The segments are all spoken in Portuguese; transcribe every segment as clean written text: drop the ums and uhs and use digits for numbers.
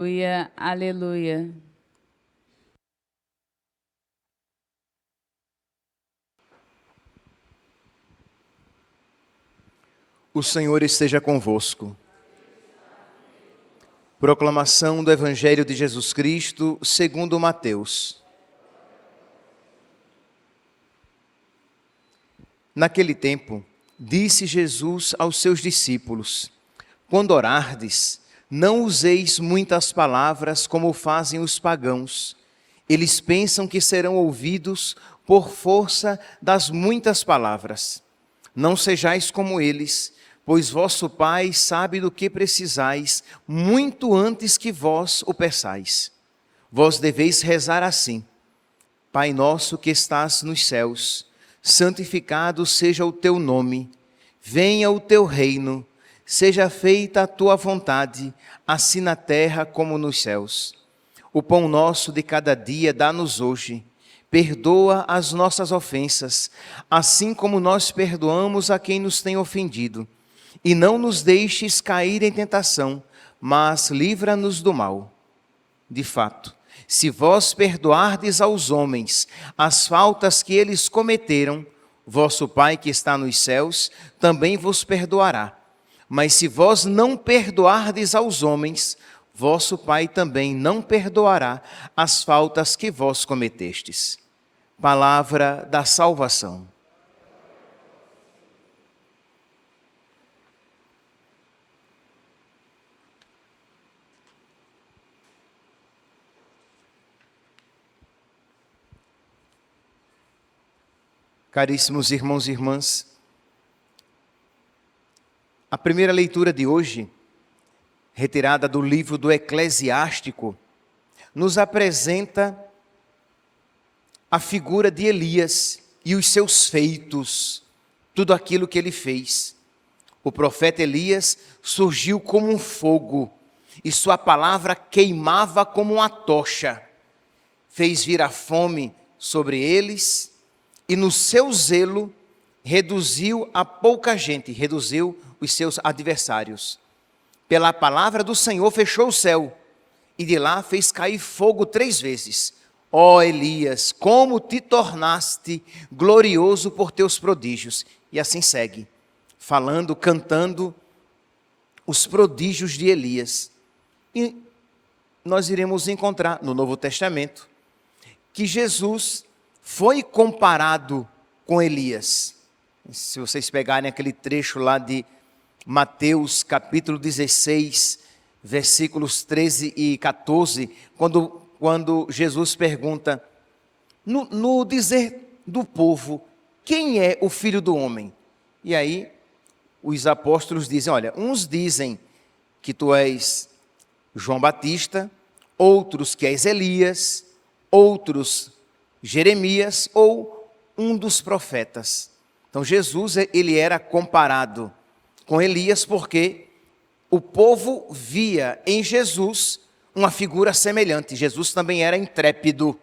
Aleluia, aleluia. O Senhor esteja convosco. Proclamação do Evangelho de Jesus Cristo, segundo Mateus. Naquele tempo, disse Jesus aos seus discípulos: quando orardes, não useis muitas palavras como fazem os pagãos. Eles pensam que serão ouvidos por força das muitas palavras. Não sejais como eles, pois vosso Pai sabe do que precisais, muito antes que vós o peçais. Vós deveis rezar assim: Pai nosso que estás nos céus, santificado seja o teu nome. Venha o teu reino, seja feita a tua vontade, assim na terra como nos céus. O pão nosso de cada dia dá-nos hoje. Perdoa as nossas ofensas, assim como nós perdoamos a quem nos tem ofendido. E não nos deixes cair em tentação, mas livra-nos do mal. De fato, se vós perdoardes aos homens as faltas que eles cometeram, vosso Pai que está nos céus também vos perdoará. Mas se vós não perdoardes aos homens, vosso Pai também não perdoará as faltas que vós cometestes. Palavra da salvação. Caríssimos irmãos e irmãs, a primeira leitura de hoje, retirada do livro do Eclesiástico, nos apresenta a figura de Elias e os seus feitos, tudo aquilo que ele fez. O profeta Elias surgiu como um fogo e sua palavra queimava como uma tocha. Fez vir a fome sobre eles e no seu zelo reduziu a pouca gente, reduziu os seus adversários. Pela palavra do Senhor fechou o céu e de lá fez cair fogo 3 vezes. Ó Elias, como te tornaste glorioso por teus prodígios. E assim segue, falando, cantando os prodígios de Elias. E nós iremos encontrar no Novo Testamento que Jesus foi comparado com Elias. Se vocês pegarem aquele trecho lá de Mateus capítulo 16, versículos 13 e 14, quando Jesus pergunta, no dizer do povo, quem é o Filho do Homem? E aí os apóstolos dizem, olha, uns dizem que tu és João Batista, outros que és Elias, outros Jeremias ou um dos profetas. Então Jesus, ele era comparado com Elias porque o povo via em Jesus uma figura semelhante. Jesus também era intrépido.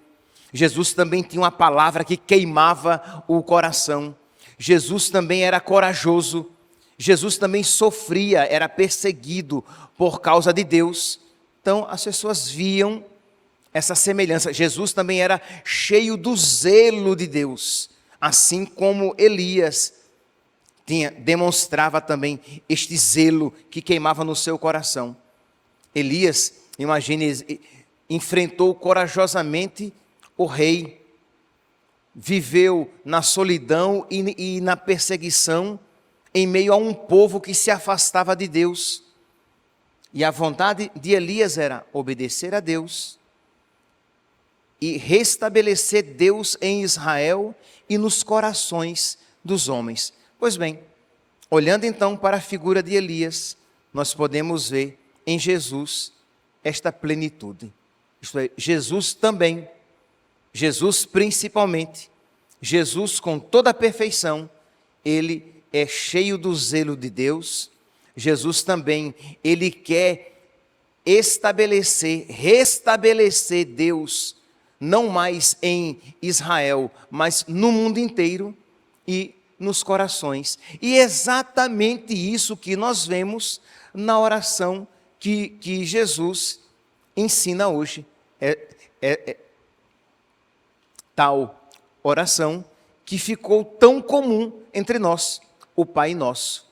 Jesus também tinha uma palavra que queimava o coração. Jesus também era corajoso. Jesus também sofria, era perseguido por causa de Deus. Então as pessoas viam essa semelhança. Jesus também era cheio do zelo de Deus, assim como Elias demonstrava também este zelo que queimava no seu coração. Elias, imagine, enfrentou corajosamente o rei, viveu na solidão e na perseguição, em meio a um povo que se afastava de Deus. E a vontade de Elias era obedecer a Deus e restabelecer Deus em Israel e nos corações dos homens. Pois bem, olhando então para a figura de Elias, nós podemos ver em Jesus esta plenitude. Isto é, Jesus também, Jesus principalmente, Jesus com toda a perfeição, ele é cheio do zelo de Deus. Jesus também, ele quer restabelecer Deus, não mais em Israel, mas no mundo inteiro e nos corações. E é exatamente isso que nós vemos na oração que Jesus ensina hoje tal oração que ficou tão comum entre nós, o Pai Nosso.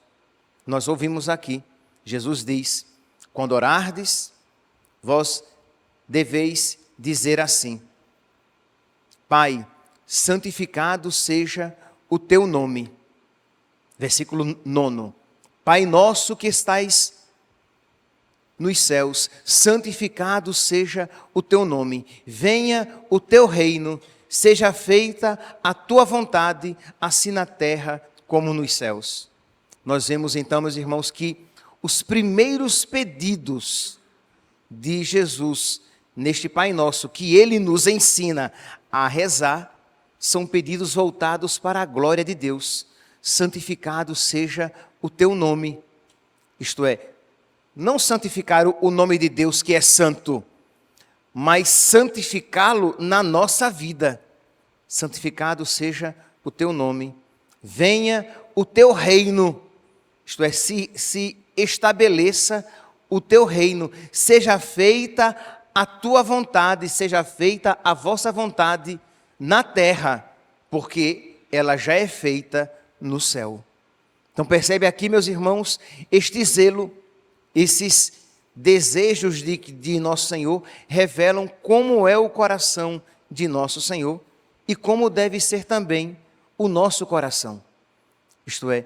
Nós ouvimos aqui, Jesus diz: quando orardes, vós deveis dizer assim: Pai, santificado seja o teu nome. Versículo 9. Pai nosso que estais nos céus, santificado seja o teu nome. Venha o teu reino, seja feita a tua vontade, assim na terra como nos céus. Nós vemos então, meus irmãos, que os primeiros pedidos de Jesus neste Pai Nosso, que Ele nos ensina a rezar, são pedidos voltados para a glória de Deus. Santificado seja o teu nome. Isto é, não santificar o nome de Deus que é santo, mas santificá-lo na nossa vida. Santificado seja o teu nome. Venha o teu reino, isto é, se estabeleça o teu reino. Seja feita a tua vontade, seja feita a vossa vontade na terra, porque ela já é feita no céu. Então percebe aqui, meus irmãos, este zelo, esses desejos de nosso Senhor revelam como é o coração de nosso Senhor e como deve ser também o nosso coração. Isto é,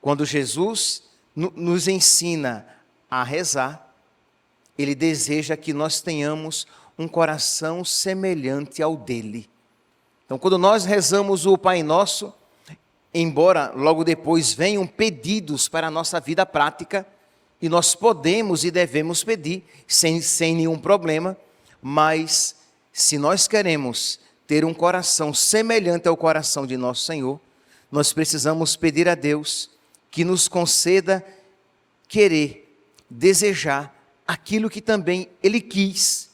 quando Jesus nos ensina a rezar, Ele deseja que nós tenhamos um coração semelhante ao dele. Então, quando nós rezamos o Pai Nosso, embora logo depois venham pedidos para a nossa vida prática, e nós podemos e devemos pedir sem nenhum problema, mas se nós queremos ter um coração semelhante ao coração de nosso Senhor, nós precisamos pedir a Deus que nos conceda querer, desejar aquilo que também Ele quis,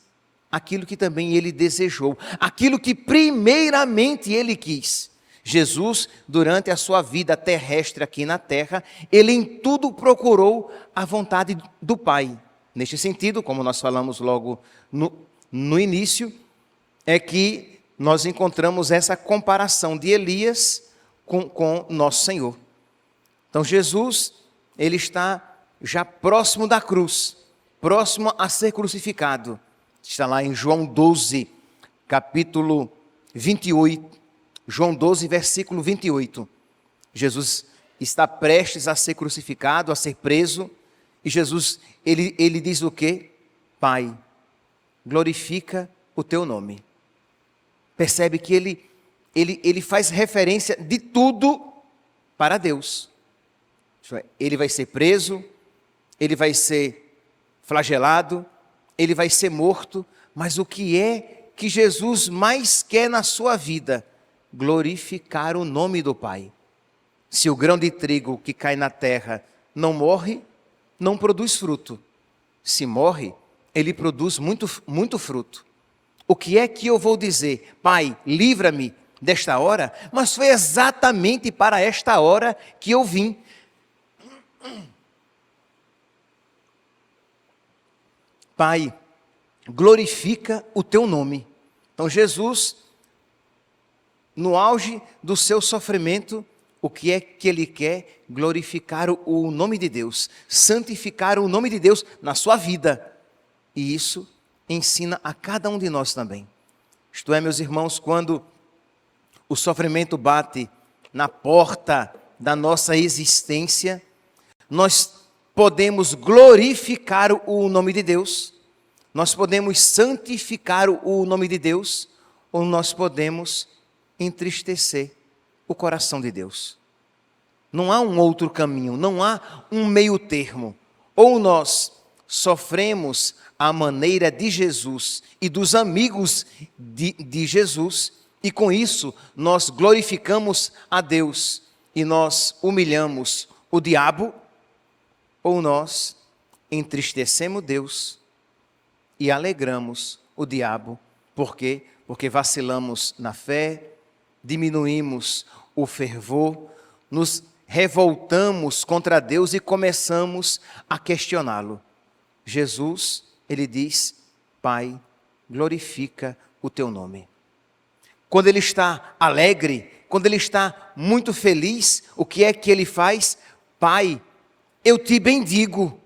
aquilo que também Ele desejou, aquilo que primeiramente Ele quis. Jesus, durante a sua vida terrestre aqui na terra, Ele em tudo procurou a vontade do Pai. Neste sentido, como nós falamos logo no início, é que nós encontramos essa comparação de Elias com nosso Senhor. Então Jesus, Ele está já próximo da cruz, próximo a ser crucificado. Está lá em João 12, capítulo 28. João 12, versículo 28. Jesus está prestes a ser crucificado, a ser preso. E Jesus, ele diz o quê? Pai, glorifica o teu nome. Percebe que ele faz referência de tudo para Deus. Ele vai ser preso, ele vai ser flagelado, ele vai ser morto. Mas o que é que Jesus mais quer na sua vida? Glorificar o nome do Pai. Se o grão de trigo que cai na terra não morre, não produz fruto. Se morre, ele produz muito fruto. O que é que eu vou dizer? Pai, livra-me desta hora? Mas foi exatamente para esta hora que eu vim. Pai, glorifica o teu nome. Então Jesus, no auge do seu sofrimento, o que é que Ele quer? Glorificar o nome de Deus, santificar o nome de Deus na sua vida. E isso ensina a cada um de nós também. Isto é, meus irmãos, quando o sofrimento bate na porta da nossa existência, nós podemos glorificar o nome de Deus, nós podemos santificar o nome de Deus, ou nós podemos entristecer o coração de Deus. Não há um outro caminho, não há um meio termo. Ou nós sofremos à maneira de Jesus e dos amigos de Jesus, e com isso nós glorificamos a Deus e nós humilhamos o diabo, ou nós entristecemos Deus e alegramos o diabo. Por quê? Porque vacilamos na fé, diminuímos o fervor, nos revoltamos contra Deus e começamos a questioná-lo. Jesus, ele diz, Pai, glorifica o teu nome. Quando ele está alegre, quando ele está muito feliz, o que é que ele faz? Pai, eu te bendigo.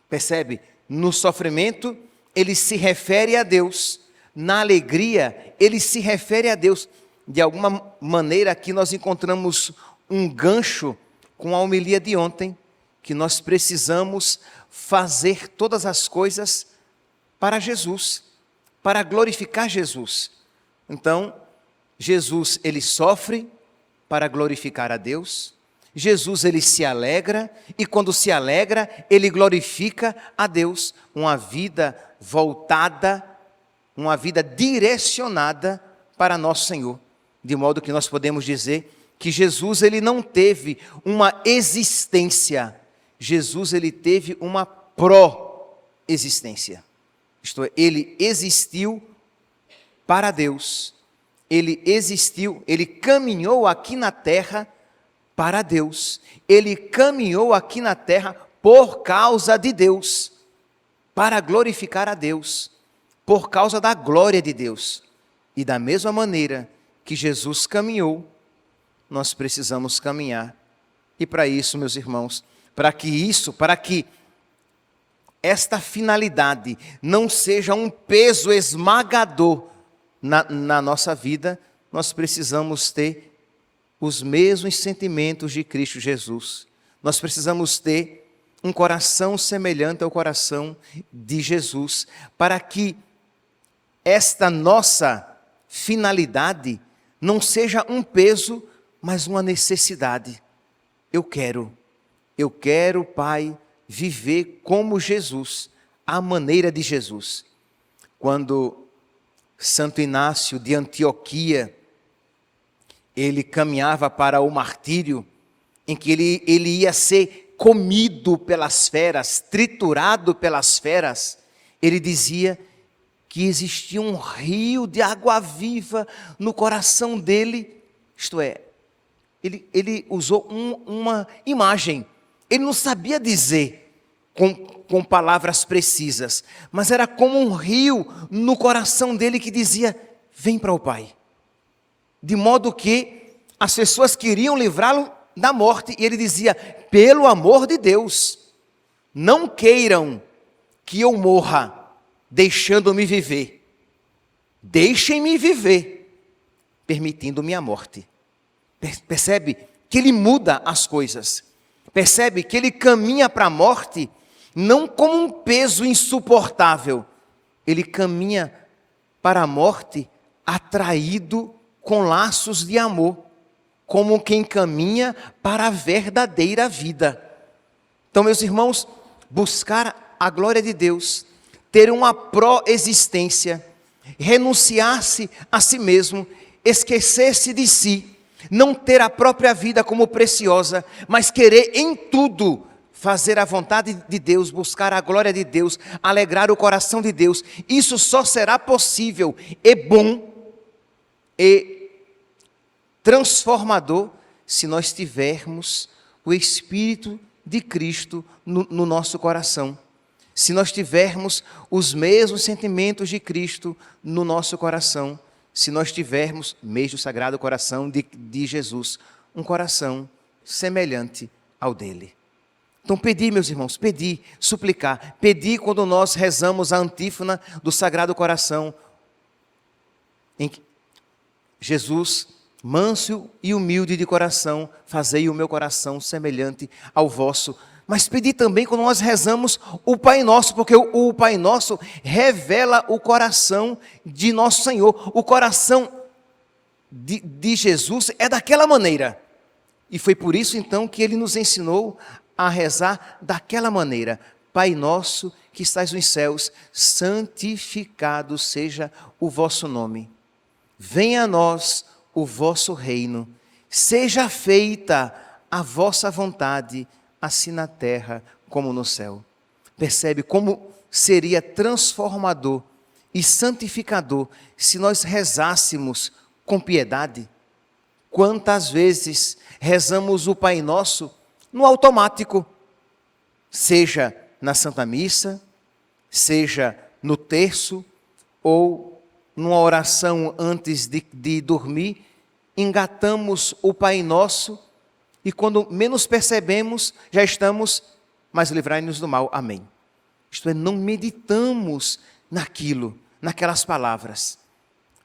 Percebe? No sofrimento, ele se refere a Deus. Na alegria, ele se refere a Deus. De alguma maneira, aqui nós encontramos um gancho com a homilia de ontem, que nós precisamos fazer todas as coisas para Jesus, para glorificar Jesus. Então, Jesus, ele sofre para glorificar a Deus. Jesus, ele se alegra, e quando se alegra, ele glorifica a Deus. Uma vida voltada, uma vida direcionada para nosso Senhor. De modo que nós podemos dizer que Jesus, ele não teve uma existência. Jesus, ele teve uma pró-existência. Isto é, ele existiu para Deus. Ele existiu, ele caminhou aqui na terra para Deus. Ele caminhou aqui na terra por causa de Deus, para glorificar a Deus, por causa da glória de Deus. E da mesma maneira que Jesus caminhou, nós precisamos caminhar. E para isso, meus irmãos, para que esta finalidade não seja um peso esmagador na nossa vida, nós precisamos ter os mesmos sentimentos de Cristo Jesus. Nós precisamos ter um coração semelhante ao coração de Jesus, para que esta nossa finalidade não seja um peso, mas uma necessidade. Eu quero, Pai, viver como Jesus, à maneira de Jesus. Quando Santo Inácio de Antioquia, ele caminhava para o martírio, em que ele ia ser comido pelas feras, triturado pelas feras, ele dizia que existia um rio de água viva no coração dele. Isto é, ele usou uma imagem. Ele não sabia dizer com palavras precisas, mas era como um rio no coração dele que dizia: vem para o Pai. De modo que as pessoas queriam livrá-lo da morte, e ele dizia: pelo amor de Deus, não queiram que eu morra deixando-me viver. Deixem-me viver, permitindo-me a morte. Percebe que ele muda as coisas. Percebe que ele caminha para a morte não como um peso insuportável. Ele caminha para a morte atraído com laços de amor, como quem caminha para a verdadeira vida. Então, meus irmãos, buscar a glória de Deus, ter uma pró-existência, renunciar-se a si mesmo, esquecer-se de si, não ter a própria vida como preciosa, mas querer em tudo fazer a vontade de Deus, buscar a glória de Deus, alegrar o coração de Deus. Isso só será possível e bom e transformador se nós tivermos o Espírito de Cristo no nosso coração. Se nós tivermos os mesmos sentimentos de Cristo no nosso coração, se nós tivermos, mesmo o Sagrado Coração de Jesus, um coração semelhante ao dele. Então pedir, meus irmãos, pedir, suplicar, pedir quando nós rezamos a antífona do Sagrado Coração, em que Jesus, manso e humilde de coração, fazei o meu coração semelhante ao vosso. Mas pedir também quando nós rezamos o Pai Nosso, porque o Pai Nosso revela o coração de nosso Senhor. O coração de Jesus é daquela maneira. E foi por isso então que Ele nos ensinou a rezar daquela maneira. Pai Nosso que estais nos céus, santificado seja o vosso nome. Venha a nós o vosso reino. Seja feita a vossa vontade, assim na terra como no céu. Percebe como seria transformador e santificador se nós rezássemos com piedade? Quantas vezes rezamos o Pai Nosso no automático, seja na Santa Missa, seja no terço ou numa oração antes de dormir, engatamos o Pai Nosso e quando menos percebemos, já estamos, mas livrai-nos do mal. Amém. Isto é, não meditamos naquelas palavras.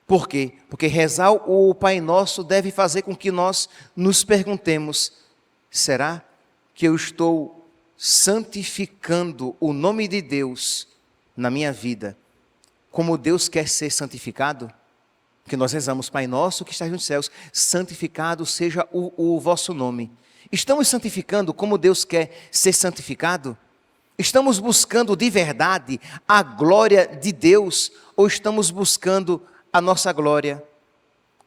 Por quê? Porque rezar o Pai Nosso deve fazer com que nós nos perguntemos: será que eu estou santificando o nome de Deus na minha vida como Deus quer ser santificado? Porque nós rezamos: Pai Nosso que estás nos céus, santificado seja o vosso nome. Estamos santificando como Deus quer ser santificado? Estamos buscando de verdade a glória de Deus ou estamos buscando a nossa glória?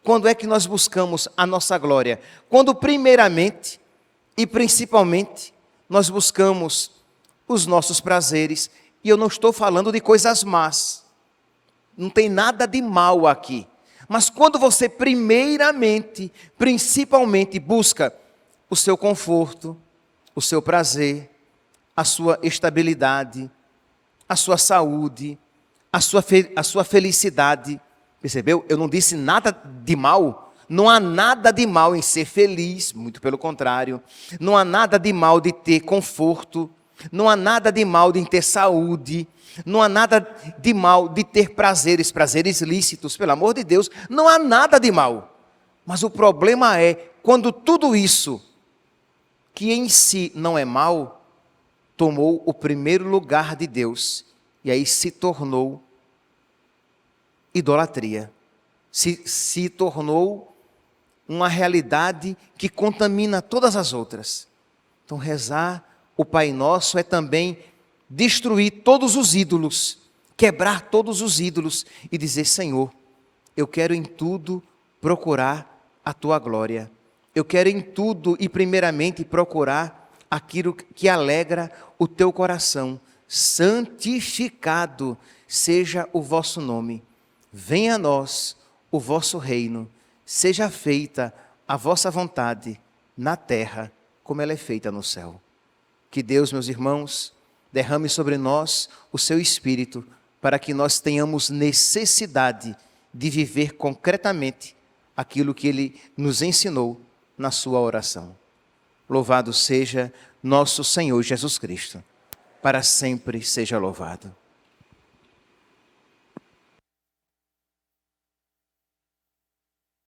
Quando é que nós buscamos a nossa glória? Quando primeiramente e principalmente nós buscamos os nossos prazeres. E eu não estou falando de coisas más. Não tem nada de mal aqui. Mas quando você primeiramente, principalmente busca o seu conforto, o seu prazer, a sua estabilidade, a sua saúde, a sua felicidade. Percebeu? Eu não disse nada de mal. Não há nada de mal em ser feliz, muito pelo contrário. Não há nada de mal de ter conforto. Não há nada de mal de ter saúde. Não há nada de mal de ter prazeres lícitos, pelo amor de Deus. Não há nada de mal. Mas o problema é quando tudo isso, que em si não é mal, tomou o primeiro lugar de Deus. E aí se tornou idolatria. Se tornou uma realidade que contamina todas as outras. Então rezar o Pai Nosso é também destruir todos os ídolos, quebrar todos os ídolos e dizer: Senhor, eu quero em tudo procurar a Tua glória. Eu quero em tudo e primeiramente procurar aquilo que alegra o Teu coração. Santificado seja o vosso nome. Venha a nós o vosso reino. Seja feita a vossa vontade na terra como ela é feita no céu. Que Deus, meus irmãos, derrame sobre nós o seu Espírito, para que nós tenhamos necessidade de viver concretamente aquilo que Ele nos ensinou na sua oração. Louvado seja nosso Senhor Jesus Cristo, para sempre seja louvado.